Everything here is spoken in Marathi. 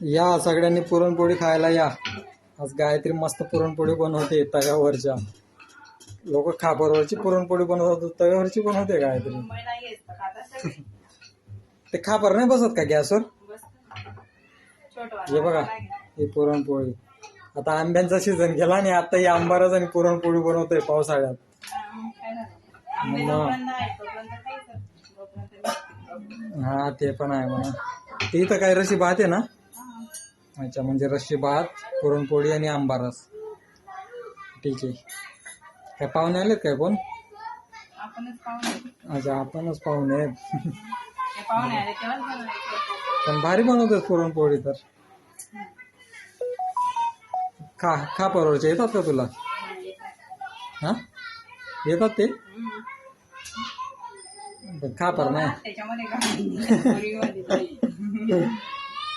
या सगळ्यांनी पुरणपोळी खायला या. आज गायत्री मस्त पुरणपोळी बनवते तव्यावरच्या. लोक खापरवरची पुरणपोळी बनवतात, तव्यावरची बनवते गायत्री. ते खापर नाही बसत का गॅसवर? हे बघा ही पुरणपोळी. आता आंब्यांचा सीझन गेला आणि आता ही आंबारस आणि पुरणपोळी बनवतोय पावसाळ्यात. हा ते पण आहे म्हणा. ते इथं काय रशी भात आहे ना? अच्छा, म्हणजे रशी भात, पुरणपोळी आणि आंबारस. ठीक आहे. काय पाहुणे आलेत काय कोण? अच्छा, आपणच पाहुणे आहेत. पण भारी बनवतात पुरणपोळी तर. खा परवरचे येतात का तुला? हा येतात ते? खा पर नाही.